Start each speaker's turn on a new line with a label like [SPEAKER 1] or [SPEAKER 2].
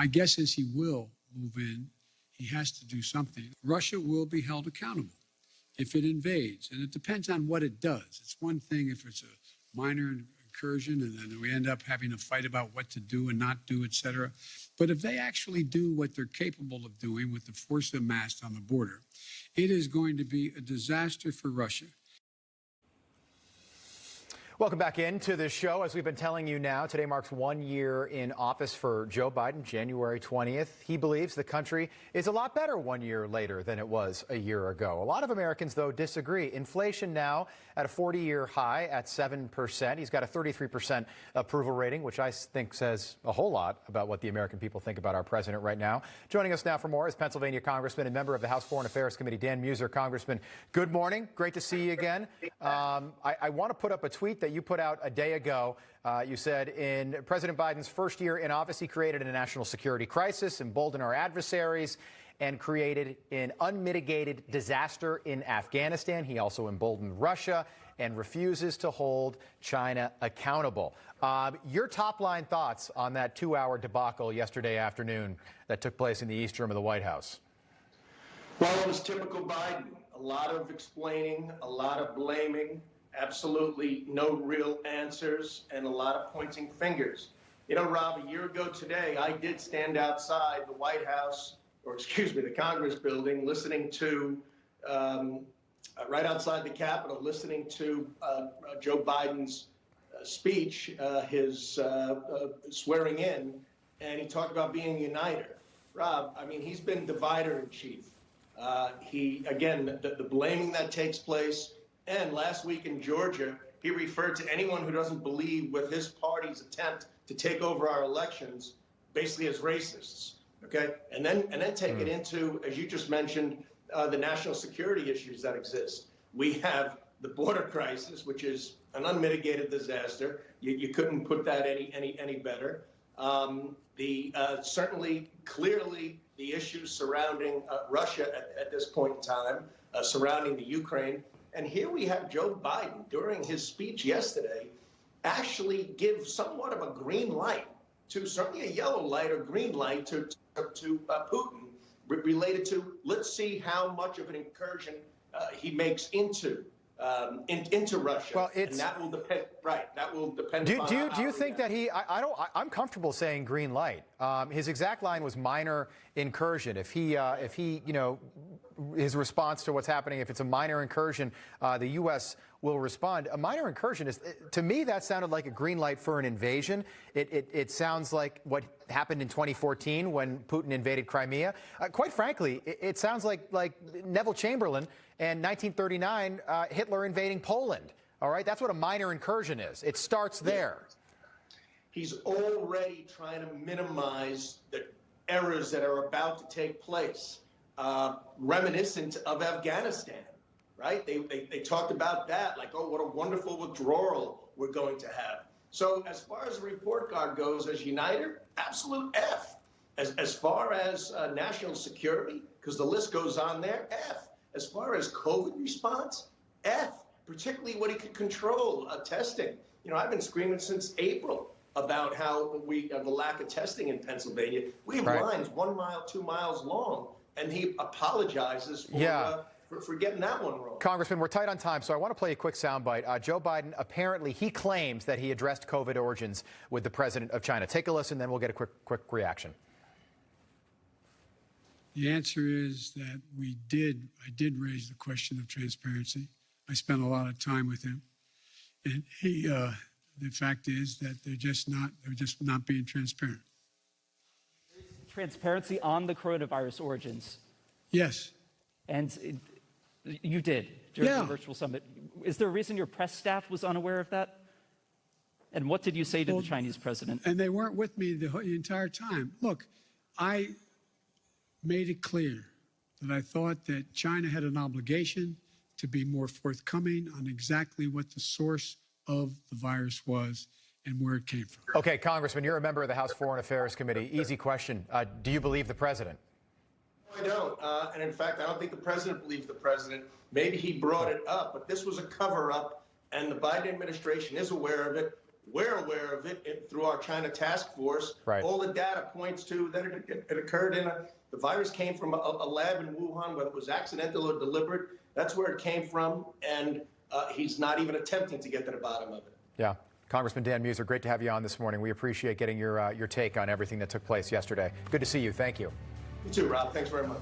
[SPEAKER 1] My guess is he will move in. He has to do something. Russia will be held accountable if it invades, and it depends on what it does. It's one thing if it's a minor incursion and then we end up having a fight about what to do and not do, et cetera. But if they actually do what they're capable of doing with the force amassed on the border, it is going to be a disaster for Russia.
[SPEAKER 2] Welcome back into the show. As we've been telling you now, today marks 1 year in office for Joe Biden, January 20th. He believes the country is a lot better 1 year later than it was a year ago. A lot of Americans, though, disagree. Inflation now at a 40-year high at 7%. He's got a 33% approval rating, which I think says a whole lot about what the American people think about our president right now. Joining us now for more is Pennsylvania Congressman and member of the House Foreign Affairs Committee, Dan Meuser. Congressman, good morning. Great to see you again. I want to put up a tweet that you put out a day ago. You said in President Biden's first year in office, he created a national security crisis, emboldened our adversaries, and created an unmitigated disaster in Afghanistan. He also emboldened Russia and refuses to hold China accountable. Your top-line thoughts on that 2-hour debacle yesterday afternoon that took place in the East Room of the White House?
[SPEAKER 3] Well, it was typical Biden. A lot of explaining, a lot of blaming, absolutely no real answers, and a lot of pointing fingers. You know, Rob, a year ago today, I did stand outside the White House, or excuse me, the Congress building, listening to, right outside the Capitol, listening to Joe Biden's speech, his swearing in, and he talked about being a uniter. Rob, I mean, he's been divider in chief. Again, the blaming that takes place. And last week in Georgia, he referred to anyone who doesn't believe with his party's attempt to take over our elections basically as racists. Okay, and then take it into, as you just mentioned, the national security issues that exist. We have the border crisis, which is an unmitigated disaster. You couldn't put that any better. Certainly, clearly, the issues surrounding Russia at this point in time, surrounding the Ukraine. And here we have Joe Biden, during his speech yesterday, actually give somewhat of a green light to, certainly a yellow light or green light to Putin, related to, let's see how much of an incursion he makes into Russia.
[SPEAKER 2] Well,
[SPEAKER 3] and that will depend. Right, that will depend.
[SPEAKER 2] Do you think that I'm comfortable saying green light. His exact line was minor incursion. If he his response to what's happening, if it's a minor incursion, the U.S. will respond. A minor incursion is, to me, that sounded like a green light for an invasion. It sounds like what happened in 2014 when Putin invaded Crimea. Quite frankly, it sounds like Neville Chamberlain and 1939, Hitler invading Poland. All right, that's what a minor incursion is. It starts there.
[SPEAKER 3] He's already trying to minimize the errors that are about to take place, reminiscent of Afghanistan, right? They talked about that, like, oh, what a wonderful withdrawal we're going to have. So as far as the report card goes, as uniter, absolute F. As far as national security, because the list goes on there, F. As far as COVID response, F. Particularly what he could control, testing. You know, I've been screaming since April about how the lack of testing in Pennsylvania. We have lines 1 mile, 2 miles long, and he apologizes for getting that one wrong.
[SPEAKER 2] Congressman, we're tight on time, so I want to play a quick soundbite. Joe Biden, apparently, he claims that he addressed COVID origins with the president of China. Take a listen, then we'll get a quick reaction.
[SPEAKER 1] The answer is that I did raise the question of transparency. I spent a lot of time with him, and the fact is that they're just not being transparent.
[SPEAKER 4] Transparency on the coronavirus origins.
[SPEAKER 1] Yes.
[SPEAKER 4] And you did during the virtual summit. Is there a reason your press staff was unaware of that? And what did you say to the Chinese president?
[SPEAKER 1] And they weren't with me the entire time. Look, I made it clear that I thought that China had an obligation to be more forthcoming on exactly what the source of the virus was and where it came from.
[SPEAKER 2] Okay, Congressman, you're a member of the House Foreign Affairs Committee. Easy question. Do you believe the president?
[SPEAKER 3] I don't. And in fact, I don't think the president believes the president. Maybe he brought it up, but this was a cover-up, and the Biden administration is aware of it. We're aware of it through our China task force.
[SPEAKER 2] Right.
[SPEAKER 3] All the data points to that it occurred the virus came from a lab in Wuhan, whether it was accidental or deliberate. That's where it came from, and he's not even attempting to get to the bottom of it.
[SPEAKER 2] Yeah. Congressman Dan Meuser, great to have you on this morning. We appreciate getting your take on everything that took place yesterday. Good to see you. Thank you.
[SPEAKER 3] You too, Rob. Thanks very much.